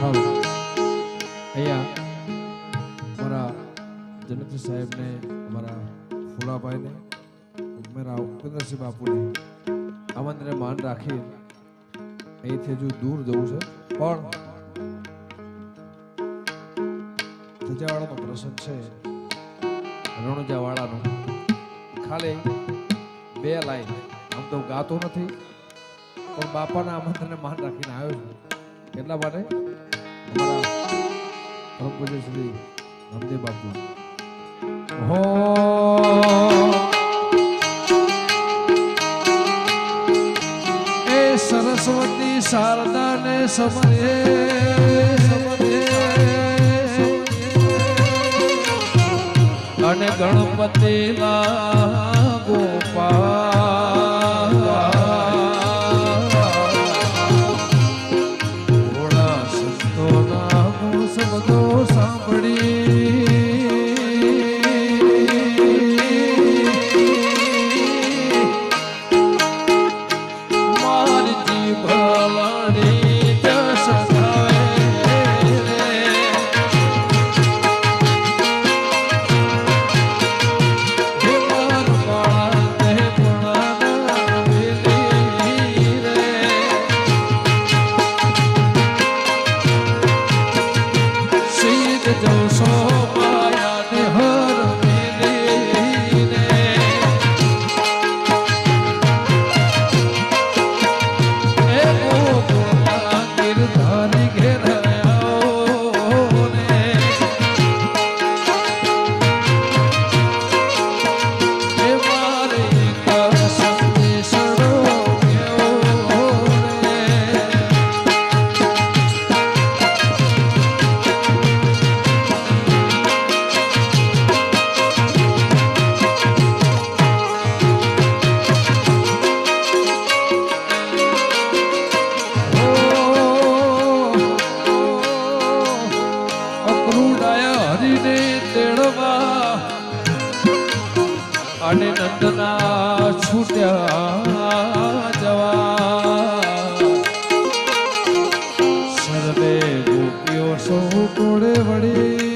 હાલ અહીંયા અમારા જનક સાહેબને અમારા ફૂલાભાઈને મારા ઉપેન્દ્રસિંહ બાપુને આમંત્રણને માન રાખી અહીંથી હજુ દૂર જવું છે પણ ધજાવાળાનો પ્રસંગ છે રણુજાવાળાનો ખાલી 2 લાઈન આમ તો ગાતો નથી પણ બાપાના આમંત્રણને માન રાખીને આવ્યો છું એટલા માટે અમારા પરમ પૂજ્ય શ્રી રામદેવ બાપુ હો એ સરસ્વતી શારદાને સમરે અને ગણપતિના ગોપાલ ભોળા સંતોના શબ્દો સાંભળી મારી જીભ લાડી જસ અને નંદના છૂટ્યા જવા સર્વે ગોપીઓ સૌ ટોળે વળી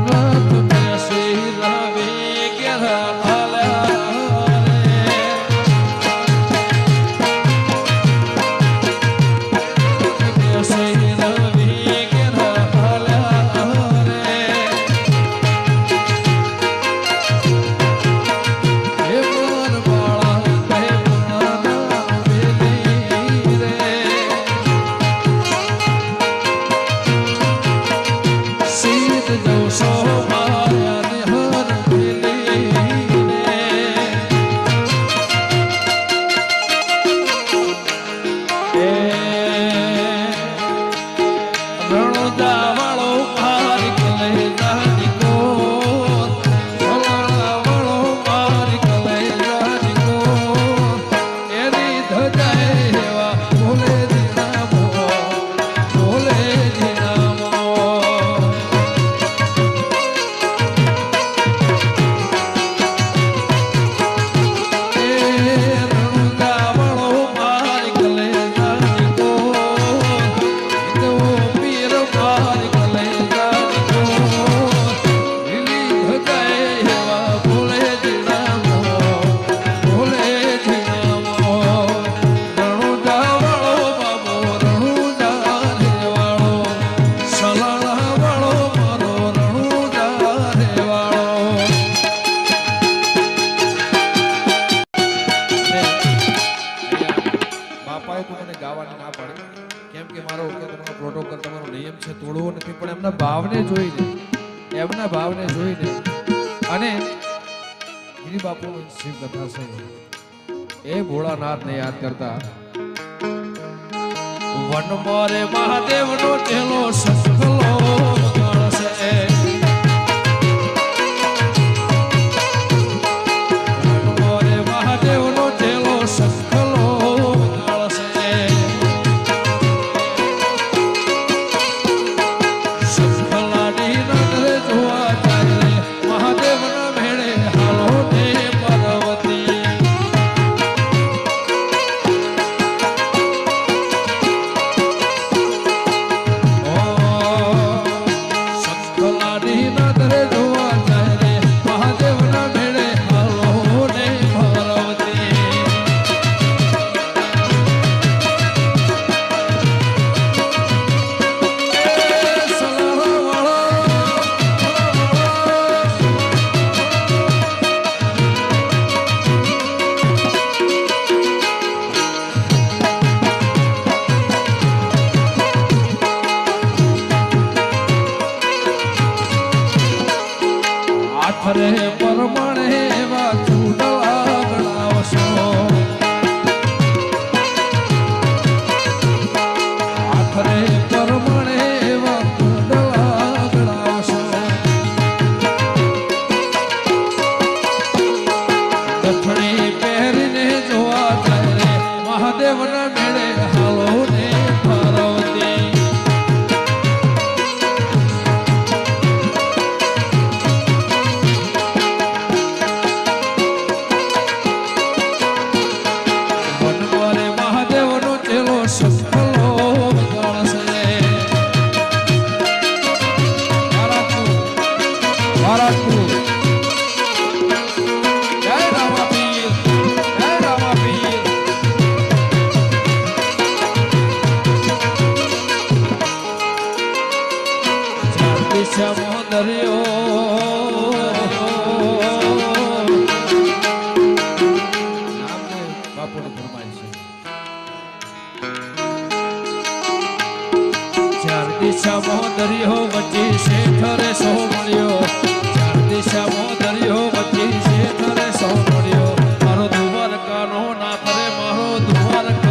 રાત બેસી લાવી ઘેરા એમના ભાવને જોઈને અને ગિરી બાપુની શિવ કથા છે એ ભોળાનાથને યાદ કરતા વન મોરે મહાદેવનો તેલો સખલો ગણશે વન મોરે મહાદેવનો તેલો સખલો ગણશે સખલાની નજરે જોવા જાય મહાદેવના ભેળે હાલો ને પરવા આખરે પરમાણે એવા ચૂડલા ગણાવશો આખરે પરમાણે એવા ચૂડલા ગણાવશો દક્ષિણી પહેરીને જોવા ચાલે મહાદેવના મેળે હાલો ને પાર્વતી દરિયો બાપુની ફરમાઈશ ચાર દિશામાં દરિયો વચ્ચે શેઠરે સો મળ્યો ચાર દિશામાં દરિયો વચ્ચે શેઠરે સો મળ્યો મારો દ્વારકાનો નાથ રે મારો દ્વારકા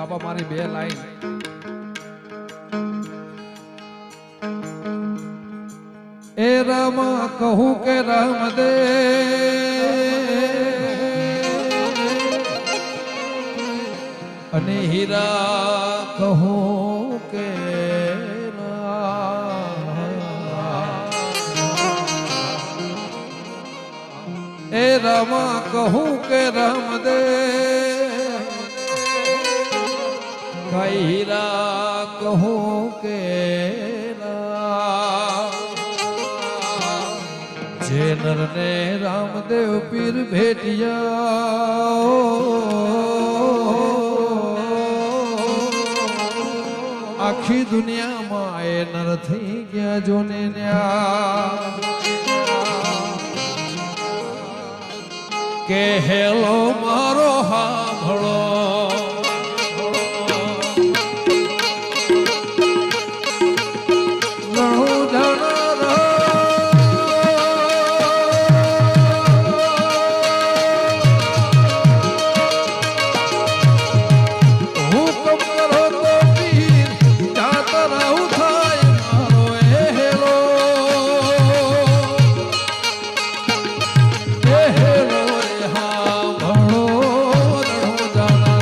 બાબા મારી બે લાઈન એ રામ કહું કે રામ દે અને હીરા કહું કે એ રામ કહું કે રામ દે ભાઈ હીરા કહું કે જે નરને રામદેવ પીર ભેટિયા આખી દુનિયામાં એ નર થઈ ગયા જોને કે હેલો મારો હાંભળો જાણા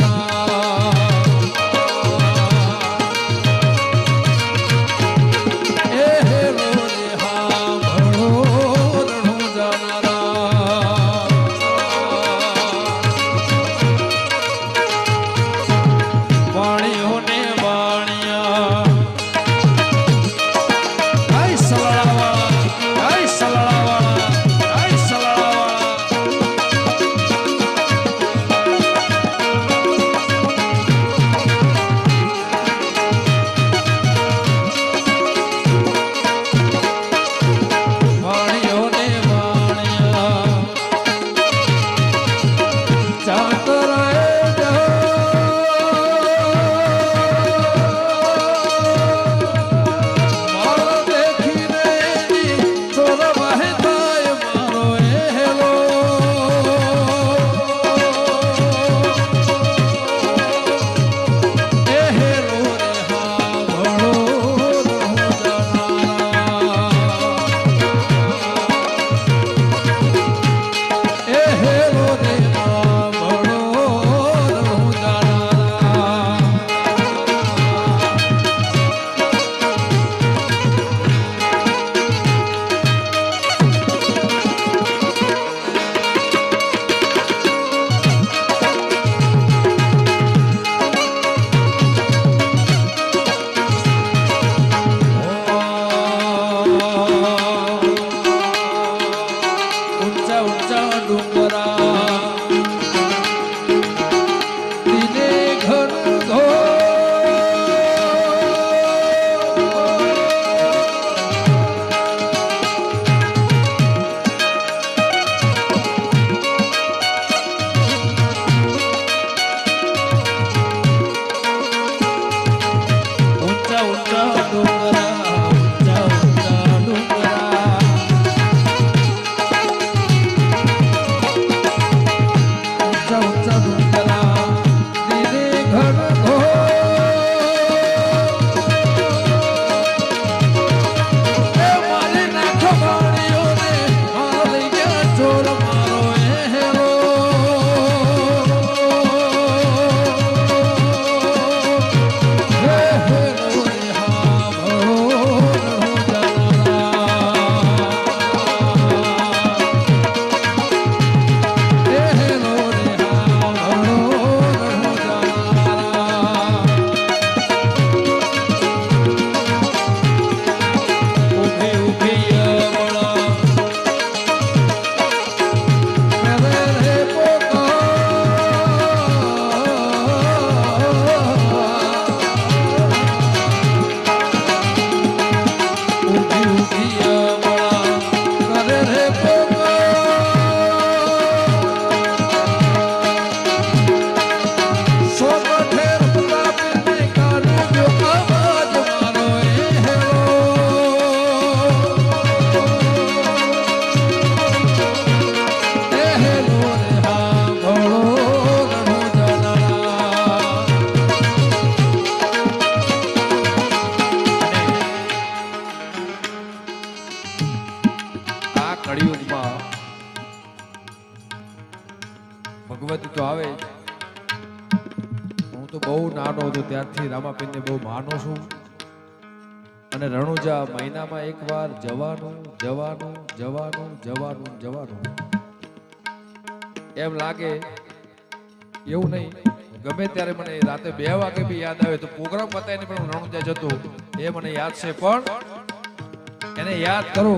તો બહુ નાનો હતો ત્યારથી રામાપીરને બહુ માનો છું અને રણુજા મહિનામાં એકવાર જવાનું જવાનું જવાનું જવાનું જવાનું એમ લાગે એવું નહીં ગમે ત્યારે મને રાતે 2 વાગે બી યાદ આવે તો પ્રોગ્રામ પતાવીને પણ હું રણુજા જતો એ મને યાદ છે પણ એને યાદ કરો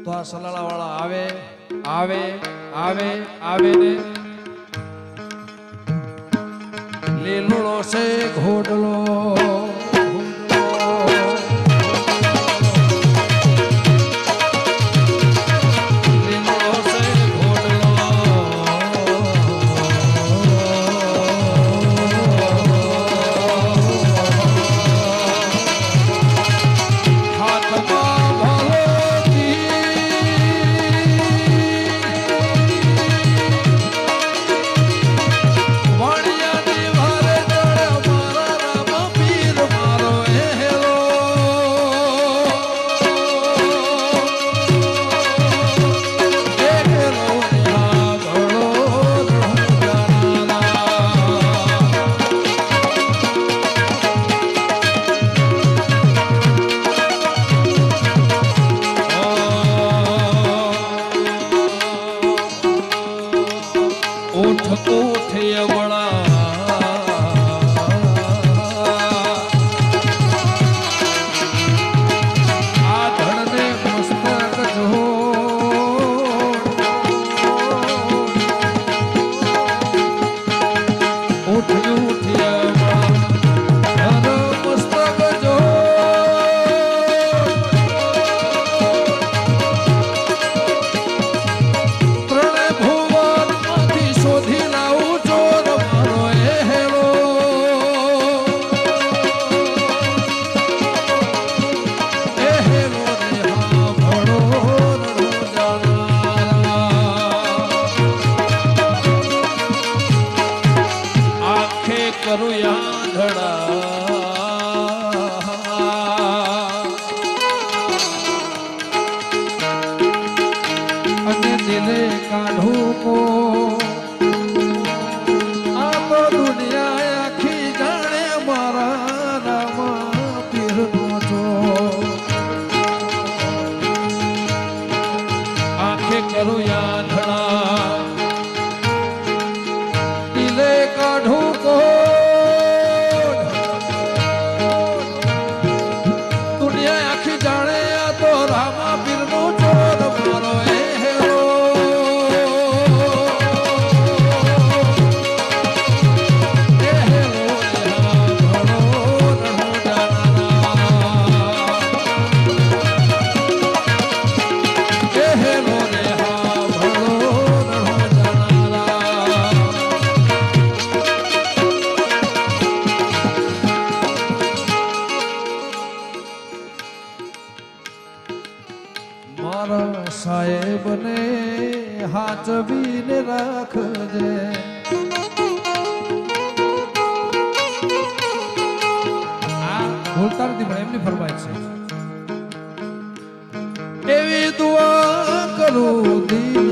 તો આ સલાળા વાળા આવે આવે આવે આવે ને લીલો છે ઘોડલો સાહેબને હાચવીને રાખજે આ બોલતા નથી પણ એમની ફરમાઈશ છે એવી દુઆ કરું દિલ